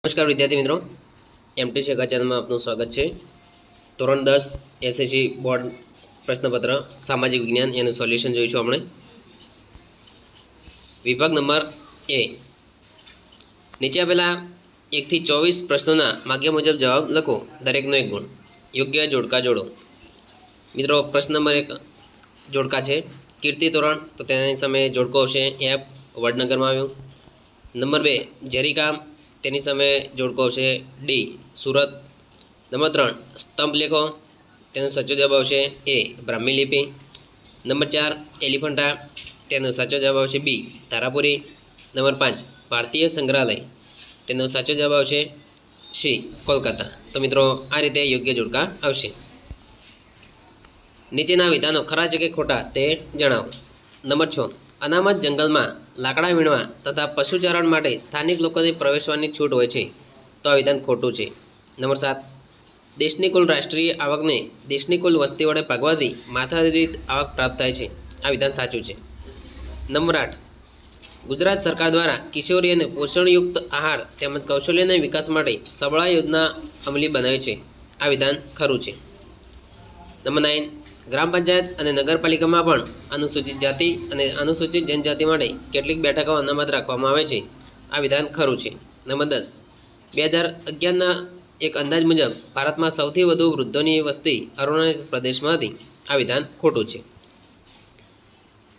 નમસ્કાર વિદ્યાર્થી મિત્રો, એમટી શેખા ચેનલમાં આપનું સ્વાગત છે। ધોરણ 10 એસએસસી બોર્ડ પ્રશ્નપત્ર સામાજિક વિજ્ઞાન એનું સોલ્યુશન જોઈશું આપણે। વિભાગ નંબર એ, નીચે આપેલા 1 થી 24 પ્રશ્નોના માગ્યા મુજબ જવાબ લખો, દરેકનો 1 ગુણ। યોગ્ય જોડકા જોડો। મિત્રો પ્રશ્ન નંબર 1 જોડકા છે। કીર્તિ તોરણ, તો તેની સામે જોડકો આવશે એફ, વડનગરમાં આવ્યું। નંબર 2 જેરિકા, તેની સામે જોડકો આવશે ડી, સુરત। નંબર 3 સ્તંભ લેખો, તેનો સાચો જવાબ આવશે એ, બ્રાહ્મી લિપિ। નંબર 4 એલિફન્ટા, તેનો સાચો જવાબ આવશે બી, તારાપુરી। નંબર 5 ભારતીય સંગ્રહાલય, તેનો સાચો જવાબ આવશે સી, કોલકાતા। તો મિત્રો આ રીતે યોગ્ય જોડકા આવશે। નીચેના વિધાનો ખરા છે કે ખોટા તે જણાવો। નંબર 6 અનામત જંગલમાં લાકડા વીણવા તથા પશુચારણ માટે સ્થાનિક લોકોને પ્રવેશવાની છૂટ હોય છે, તો આ વિધાન ખોટું છે। નંબર 7 દેશની કુલ રાષ્ટ્રીય આવકને દેશની કુલ વસ્તી વડે ભાગવાથી માથાદીઠ આવક પ્રાપ્ત થાય છે, આ વિધાન સાચું છે। નંબર 8 ગુજરાત સરકાર દ્વારા કિશોરી અને પોષણયુક્ત આહાર તેમજ કૌશલ્યના વિકાસ માટે સબળા યોજના અમલી બનાવી છે, આ વિધાન ખરું છે। નંબર 9 ગ્રામ પંચાયત અને નગરપાલિકામાં પણ અનુસૂચિત જાતિ અને અનુસૂચિત જનજાતિ માટે કેટલીક બેઠકો અનામત રાખવામાં આવે છે, આ વિધાન ખરું છે। નંબર 10 2011ના એક અંદાજ મુજબ ભારતમાં સૌથી વધુ વૃદ્ધોની વસ્તી અરુણાચલ પ્રદેશમાં હતી, આ વિધાન ખોટું છે।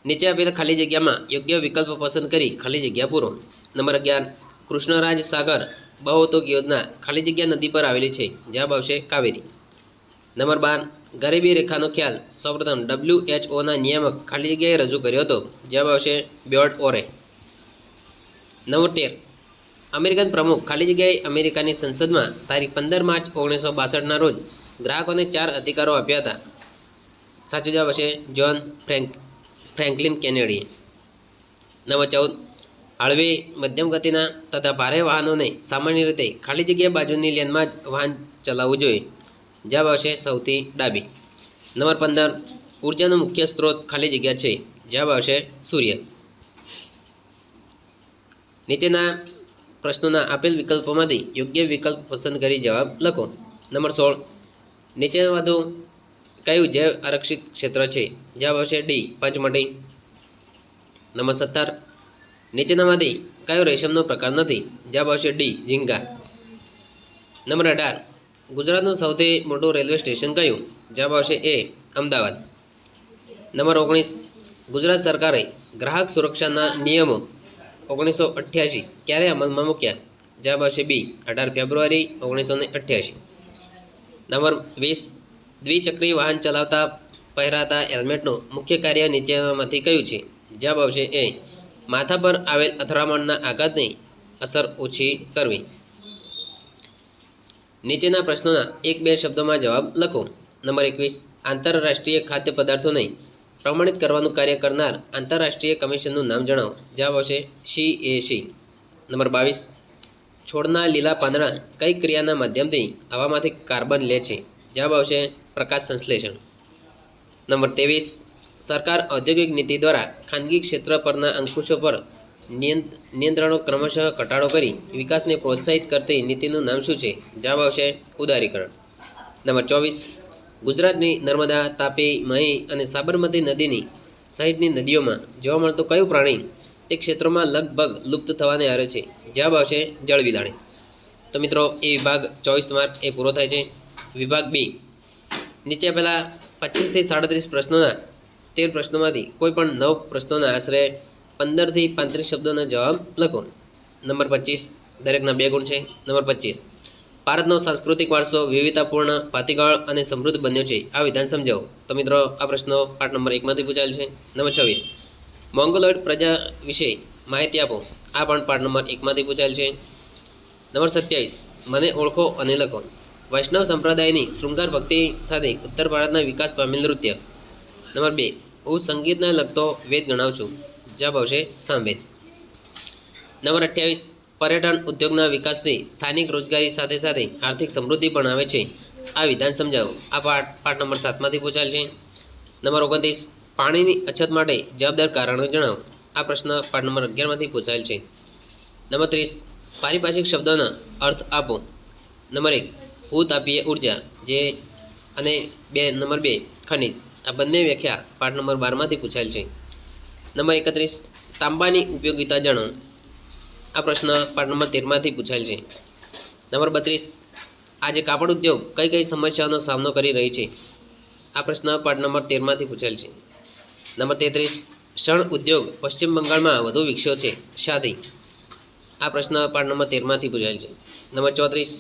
નીચે આપેલા ખાલી જગ્યામાં યોગ્ય વિકલ્પ પસંદ કરી ખાલી જગ્યા પૂરો। નંબર 11 કૃષ્ણરાજ સાગર બહુઉદ્યોગ યોજના ખાલી જગ્યા નદી પર આવેલી છે, જવાબ આવશે કાવેરી। નંબર 12 ગરીબી રેખાનો ખ્યાલ સૌપ્રથમ WHO ના નિયામક ખાલી જગ્યાએ રજૂ કર્યો હતો, જવાબ આવશે બ્યોર્ડ ઓરે। નંબર 13 અમેરિકન પ્રમુખ ખાલી જગ્યાએ અમેરિકાની સંસદમાં તારીખ 15 માર્ચ 1962ના રોજ ગ્રાહકોને 4 અધિકારો આપ્યા હતા, સાચો જવાબ આવશે જ્હોન ફ્રેન્કલિન કેનેડીએ। નંબર 14 હળવી મધ્યમ ગતિના તથા ભારે વાહનોને સામાન્ય રીતે ખાલી જગ્યા બાજુની લેનમાં જ વાહન ચલાવવું જોઈએ, જવાબ આવશે સૌથી ડાબી। નંબર 15 ઉર્જાનો મુખ્ય સ્ત્રોત ખાલી જગ્યા છે, જવાબ આવશે સૂર્ય। નીચેના પ્રશ્નોના આપેલ વિકલ્પોમાંથી યોગ્ય વિકલ્પ પસંદ કરી જવાબ લખો। નંબર 16 નીચેનામાંથી કયું જૈવ આરક્ષિત ક્ષેત્ર છે, જવાબ આવશે ડી, પંચમઢી। નંબર 17 નીચેનામાંથી કયો રેશમનો પ્રકાર નથી, જવાબ આવશે ડી, ઝીંગા। નંબર 18 ગુજરાતનું સૌથી મોટું રેલવે સ્ટેશન કયું, જવાબ આવશે એ, અમદાવાદ। નંબર 19 ગુજરાત સરકારે ગ્રાહક સુરક્ષાના નિયમો 1988 ક્યારે અમલમાં મૂક્યા, જવાબ આવશે બી, 18 ફેબ્રુઆરી 1988। નંબર 20 દ્વિચક્રી વાહન ચલાવતા પહેરાતા હેલ્મેટનું મુખ્ય કાર્ય નીચેનામાંથી કયું છે, જવાબ આવશે એ, માથા પર આવેલ અથડામણના આઘાતની અસર ઓછી કરવી। નીચેના પ્રશ્નોના 1-2 શબ્દોમાં જવાબ લખો। નંબર 21 આંતરરાષ્ટ્રીય ખાદ્ય પદાર્થોને પ્રમાણિત કરવાનું કાર્ય કરનાર આંતરરાષ્ટ્રીય કમિશનનું નામ જણાવો, જવાબ આવશે CAC। નંબર 22 છોડના લીલા પાંદડા કઈ ક્રિયાના માધ્યમથી હવામાંથી કાર્બન લે છે, જવાબ આવશે પ્રકાશ સંશ્લેષણ। નંબર 23 સરકાર ઔદ્યોગિક નીતિ દ્વારા ખાનગી ક્ષેત્ર પરના અંકુશો પર નિયંત્રણો ક્રમશઃ ઘટાડો કરી વિકાસને પ્રોત્સાહિત કરતી નીતિનું નામ શું છે, જવાબ આવશે ઉદારીકરણ। નંબર 24 ગુજરાતની નર્મદા, તાપી, મહી અને સાબરમતી નદીની સહિતની નદીઓમાં જોવા મળતું કયું પ્રાણી તે ક્ષેત્રોમાં લગભગ લુપ્ત થવાને આરે છે, જવાબ આવશે જળબિલાડી। તો મિત્રો એ વિભાગ 24 માર્ક એ પૂરો થાય છે। વિભાગ બી, નીચે આપેલા 25 થી 37 પ્રશ્નોના 13 પ્રશ્નોમાંથી કોઈ પણ 9 પ્રશ્નોના આશરે 15 થી 35 શબ્દોના જવાબ લખો। નંબર 25 દરેકના 2 ગુણ છે। નંબર 25 ભારતનો સાંસ્કૃતિક વારસો વિવિધતાપૂર્ણ, ભાતીગળ અને સમૃદ્ધ બન્યો છે, આ વિધાન સમજાવો। તો મિત્રો આ પ્રશ્નો પાઠ નંબર 1માંથી પૂછાયેલ છે। નંબર 26 મોંગોલોઇડ પ્રજા વિશે માહિતી આપો, આ પણ પાઠ નંબર 1માંથી પૂછાયેલ છે। નંબર 27 મને ઓળખો અને લખો, વૈષ્ણવ સંપ્રદાયની શૃંગાર ભક્તિ સાથે ઉત્તર ભારતના વિકાસ પામેલ નૃત્ય। નંબર 2 હું સંગીતને લગતો વેદ ગણાવું છું, જવાબ આવશે સામવેદ। નંબર 28 પર્યટન ઉદ્યોગના વિકાસથી સ્થાનિક રોજગારી સાથે સાથે આર્થિક સમૃદ્ધિ પણ આવે છે, આ વિધાન સમજાવો, આ પાઠ નંબર 7માંથી પૂછાયેલ છે। નંબર 29 પાણીની અછત માટે જવાબદાર કારણો જણાવો, આ પ્રશ્ન પાઠ નંબર 11માંથી પૂછાયેલ છે। નંબર 30 પારિભાષિક શબ્દોના અર્થ આપો. નંબર 1 ભૂતાપીય ઉર્જા જે અને નંબર 2 ખનિજ. આ બંને વ્યાખ્યા પાઠ નંબર 12માંથી પૂછાયેલ છે. નંબર 31 તાંબાની ઉપયોગિતા જાણો. આ પ્રશ્ન પાઠ નંબર 13માંથી પૂછાયેલ છે. નંબર 32 આજે કાપડ ઉદ્યોગ કઈ કઈ સમસ્યાઓનો સામનો કરી રહી છે. આ પ્રશ્ન પાઠ નંબર 13માંથી પૂછાયેલ છે. નંબર 33 શણ ઉદ્યોગ પશ્ચિમ બંગાળમાં વધુ વિકસ્યો છે શાથી. આ પ્રશ્ન પાઠ નંબર 13માંથી પૂછાયેલ છે. નંબર 34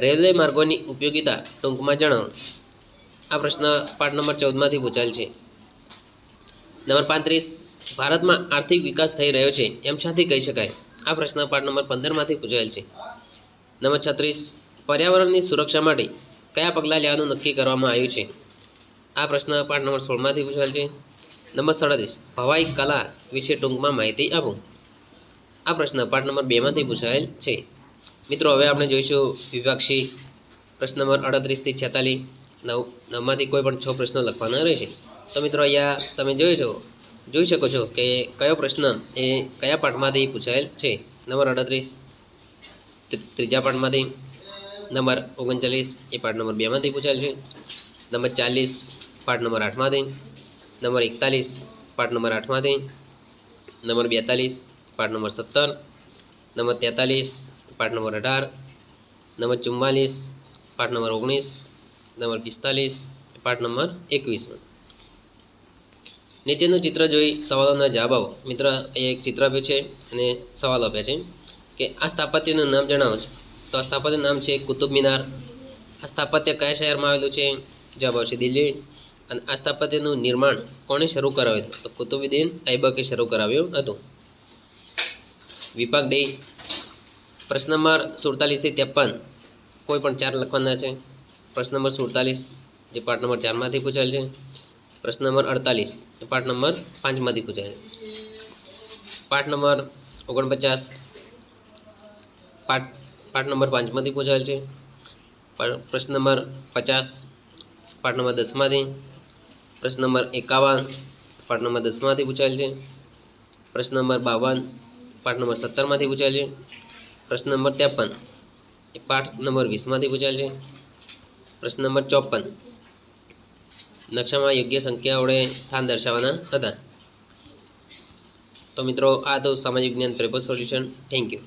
રેલવે માર્ગોની ઉપયોગિતા ટૂંકમાં જણાવો. આ પ્રશ્ન પાઠ નંબર 14માંથી પૂછાયેલ છે. નંબર 35 ભારતમાં આર્થિક વિકાસ થઈ રહ્યો છે એમ શાથી કહી શકાય. આ પ્રશ્ન પાઠ નંબર 15માંથી પૂછાયેલ છે. નંબર 36 પર્યાવરણની સુરક્ષા માટે કયા પગલાં લેવાનું નક્કી કરવામાં આવ્યું છે. આ પ્રશ્ન પાઠ નંબર 16માંથી પૂછાયેલ છે. નંબર 37 ભવાઈ કલા વિશે ટૂંકમાં માહિતી આપો. આ પ્રશ્ન પાઠ નંબર 2માંથી પૂછાયેલ છે. મિત્રો હવે આપણે જોઈશું વિભાગ સી પ્રશ્ન નંબર 38 થી 46 નવમાંથી કોઈ પણ 6 પ્રશ્નો લખવાના રહેશે. તો મિત્રો અહીંયા તમે જોઈ શકો છો કે કયો પ્રશ્ન એ કયા પાઠમાંથી પૂછાયેલ છે. નંબર 38 ત્રીજા પાઠમાંથી. નંબર 39 એ પાઠ નંબર 2માંથી પૂછાયેલ છે. નંબર 40 પાઠ નંબર 8માંથી. નંબર 41 પાઠ નંબર 8માંથી. નંબર 42 પાઠ નંબર 17. નંબર 43 પાઠ નંબર 18. નંબર 44 પાઠ નંબર 19. નંબર 45 પાઠ નંબર 21. નીચેનું ચિત્ર જોઈ સવાલોના જવાબ આપો. મિત્ર એ એક ચિત્ર આપ્યું છે અને સવાલ આપ્યા છે કે આ સ્થાપત્યનું નામ જણાવો. તો આ સ્થાપત્યનું નામ છે કુતુબ મિનાર. આ સ્થાપત્ય કયા શહેરમાં આવેલું છે. જવાબ આવશે દિલ્હી. અને આ સ્થાપત્યનું નિર્માણ કોણે શરૂ કરાવ્યું હતું. તો કુતુબુદ્દીન ઐબકે શરૂ કરાવ્યું હતું. વિભાગ ડી પ્રશ્ન નંબર 47 થી 53 કોઈ પણ 4 લખવાના છે. પ્રશ્ન નંબર 47 જે પાઠ નંબર 4માંથી પૂછાયેલ છે. પ્રશ્ન નંબર 48 એ પાઠ નંબર 5માંથી પૂછાયેલ છે. પાઠ નંબર 49 પાઠ નંબર 5માંથી પૂછાયેલ છે. પ્રશ્ન નંબર 50 પાઠ નંબર 10માંથી. પ્રશ્ન નંબર 51 પાઠ નંબર 10માંથી પૂછાયેલ છે. પ્રશ્ન નંબર 52 પાઠ નંબર 17માંથી પૂછાયેલ છે. પ્રશ્ન નંબર 53 એ પાઠ નંબર 20માંથી પૂછાયેલ છે. પ્રશ્ન નંબર 54 નકશામાં યોગ્ય સંખ્યા વડે સ્થાન દર્શાવવાના હતા. તો મિત્રો આ તો સામાજિક વિજ્ઞાન પેપર સોલ્યુશન. Thank you.